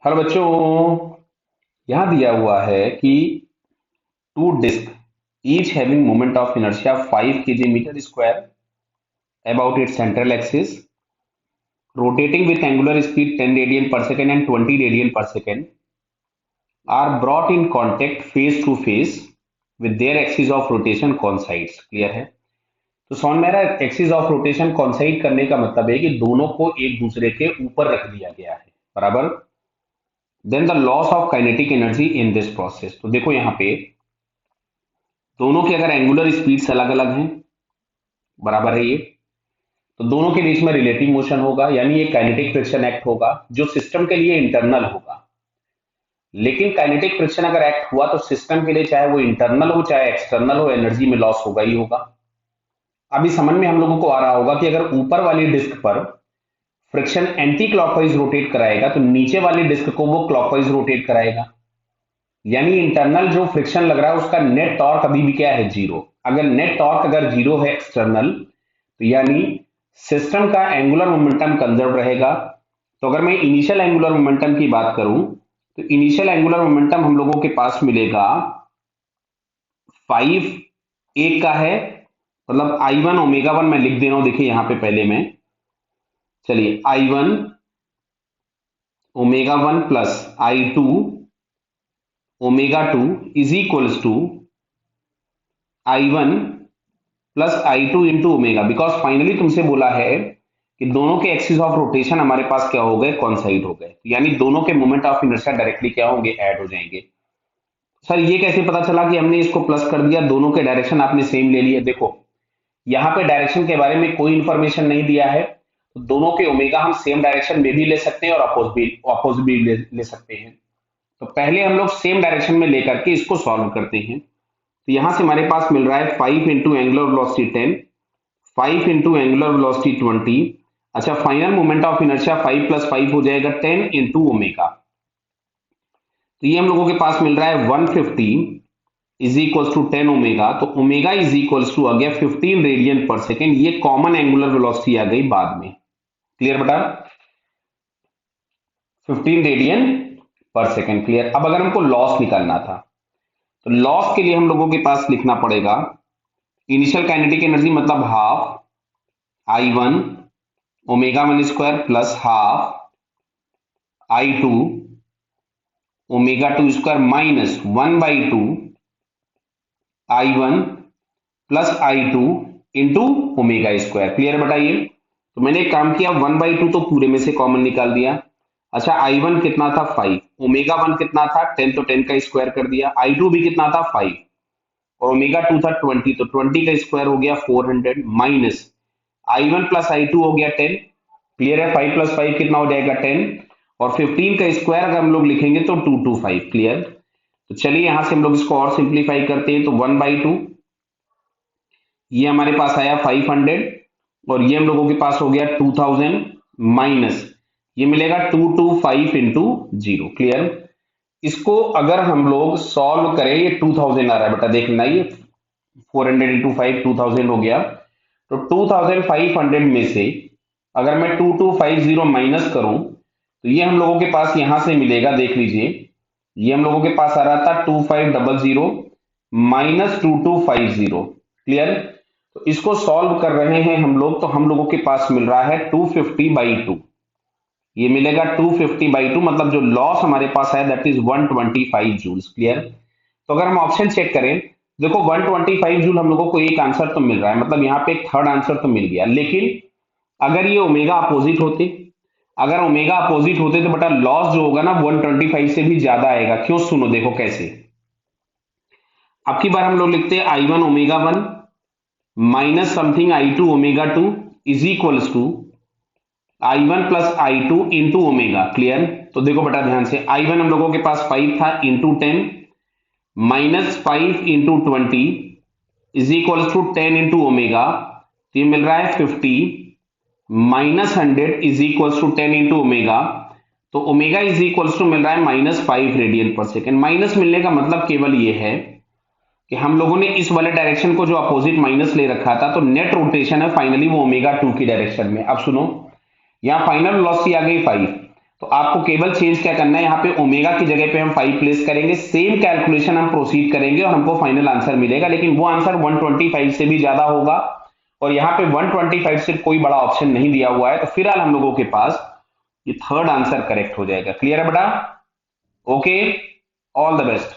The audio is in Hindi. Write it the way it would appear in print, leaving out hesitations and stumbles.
हेलो बच्चों। यहाँ दिया हुआ है कि two disc each having moment of inertia 5 kg meter square about its central axis rotating with angular speed 10 radian per second and 20 radian per second are brought in contact face to face with their axis of rotation coincides। Clear है? तो समझ में आ रहा है एक्सिस ऑफ रोटेशन कॉन्साइड करने का मतलब है कि दोनों को एक दूसरे के ऊपर रख दिया गया है। बराबर। Then the loss of kinetic energy in this process. तो देखो यहाँ पे दोनों के अगर एंगुलर स्पीड्स अलग अलग हैं, बराबर है ये, तो दोनों के बीच में रिलेटिव मोशन होगा, यानी ये काइनेटिक फ्रिक्शन एक्ट होगा जो सिस्टम के लिए इंटरनल होगा। लेकिन काइनेटिक फ्रिक्शन अगर एक्ट हुआ तो सिस्टम के लिए चाहे वो इंटरनल हो चाहे एक्सटर्नल हो, एनर्जी में लॉस होगा ही होगा। अभी समझ में हम लोगों को आ रहा होगा कि अगर ऊपर वाली डिस्क पर फ्रिक्शन एंटी क्लॉकवाइज रोटेट कराएगा तो नीचे वाली डिस्क को वो क्लॉकवाइज रोटेट कराएगा, यानी इंटरनल जो फ्रिक्शन लग रहा है उसका नेट टॉर्क अभी भी क्या है? जीरो। अगर नेट टॉर्क अगर जीरो है एक्सटर्नल, तो यानी सिस्टम का एंगुलर मोमेंटम कंजर्व रहेगा। तो अगर मैं इनिशियल एंगुलर मोमेंटम की बात करूं तो इनिशियल एंगुलर मोमेंटम हम लोगों के पास मिलेगा 5 एक का है, मतलब आई वन ओमेगा वन मैं लिख दे रहा हूं। देखिए यहां पे पहले में, चलिए I one omega one plus I two omega two is equals to I one plus I two into omega, because finally तुमसे बोला है कि दोनों के एक्सिस ऑफ रोटेशन हमारे पास क्या हो गए? कॉन्साइड हो गए, यानी दोनों के मोमेंट ऑफ इनर्शिया डायरेक्टली क्या होंगे? ऐड हो जाएंगे। सर ये कैसे पता चला कि हमने इसको प्लस कर दिया? दोनों के डायरेक्शन आपने सेम ले लिए। देखो यहाँ पे डायरेक्शन के बारे में कोई इंफॉर्मेशन नहीं दिया है, तो दोनों के ओमेगा हम सेम डायरेक्शन में भी ले सकते हैं और अपोजिट भी ले सकते हैं। तो पहले हम लोग सेम डायरेक्शन में लेकर के इसको सॉल्व करते हैं। तो यहां से हमारे पास मिल रहा है 5 into angular velocity 10, 5 into angular velocity 20। अच्छा, final moment of inertia 5 plus 5 हो जाएगा 10 इंटू ओमेगा। तो ये हम लोगों के पास मिल रहा है 150 इज इक्वल्स टू 10 ओमेगा। तो ओमेगा इज इक्वल्स टू आ गया 15 रेडियन पर सेकेंड। ये कॉमन एंगुलर वेलोसिटी आ गई बाद में। क्लियर बेटा? 15 रेडियन पर सेकेंड। क्लियर? अब अगर हमको लॉस निकालना था तो लॉस के लिए हम लोगों के पास लिखना पड़ेगा इनिशियल काइनेटिक एनर्जी मतलब half I one omega one square plus half I two omega two square minus 1/2 I one plus I two into omega square. Clear बताइए? तो मैंने एक काम किया, 1/2 तो पूरे में से कॉमन निकाल दिया। अच्छा, आई वन कितना था? 5। ओमेगा वन कितना था? 10, तो 10 का स्क्वायर कर दिया। आई टू भी कितना था? 5। और ओमेगा टू था 20, तो 20 का स्क्वायर हो गया 400 minus I one plus I two हो गया 10। क्लियर है? 5 प्लस 5 कितना हो जाएगा? 10। और 15 का स्क्वायर अगर हम लोग लिखेंगे तो 225। क्लियर? तो चलिए यहां से हम लोग इसको और सिंप्लीफाई करते हैं। तो 1/2 ये हमारे पास आया 500 और ये हम लोगों के पास हो गया 2000 माइनस ये मिलेगा 225 इंटू जीरो। क्लियर? इसको अगर हम लोग सॉल्व करें, ये 2000 आ रहा है बेटा, देख लेना, ये 400 इंटू 5 2000 हो गया। तो 2500 में से अगर मैं 2250 माइनस करूं तो ये हम लोगों के पास यहां से मिलेगा, देख लीजिए, ये हम लोगों के पास आ रहा था 2500 माइनस 2250। क्लियर? तो इसको सॉल्व कर रहे हैं हम लोग, तो हम लोगों के पास मिल रहा है 250/2। ये मिलेगा 250/2, मतलब जो लॉस हमारे पास है दैट इज 125 जूल्स। क्लियर? तो अगर हम ऑप्शन चेक करें, देखो 125 जूल हम लोगों को एक आंसर तो मिल रहा है, मतलब यहाँ पे एक थर्ड आंसर तो मिल गया। लेकिन अगर ये ओमेगा अपोजिट होते, अगर ओमेगा अपोजिट होते तो बेटा लॉस जो होगा ना 125 से भी ज्यादा आएगा। क्यों? सुनो देखो कैसे। अब की बार हम लोग लिखते हैं I one omega one minus something I two omega two is equals to I one plus I two into omega. Clear? तो देखो बेटा ध्यान से, आई वन हम लोगों के पास 5 था into 10 minus 5 into 20 is equals to 10 into omega. तो ये मिल रहा है 50 minus 100 is equals to 10 into omega. तो ओमेगा इज इक्वल्स टू मिल रहा है -5 रेडियन पर सेकेंड। माइनस मिलने का मतलब केवल ये है कि हम लोगों ने इस वाले डायरेक्शन को जो अपोजिट माइनस ले रखा था, तो नेट रोटेशन है फाइनली वो ओमेगा 2 की डायरेक्शन में। अब सुनो, यहां फाइनल वेलोसिटी आ गई 5, तो आपको केवल चेंज क्या करना है, यहाँ पे ओमेगा की जगह पे हम 5 प्लेस करेंगे, सेम कैलकुलेशन हम प्रोसीड करेंगे और हमको फाइनल आंसर मिलेगा, लेकिन वो आंसर 125 से भी ज्यादा होगा और यहाँ पे 125 से कोई बड़ा ऑप्शन नहीं दिया हुआ है, तो फिलहाल हम लोगों के पास ये थर्ड आंसर करेक्ट हो जाएगा। क्लियर है बेटा? Okay, all the best.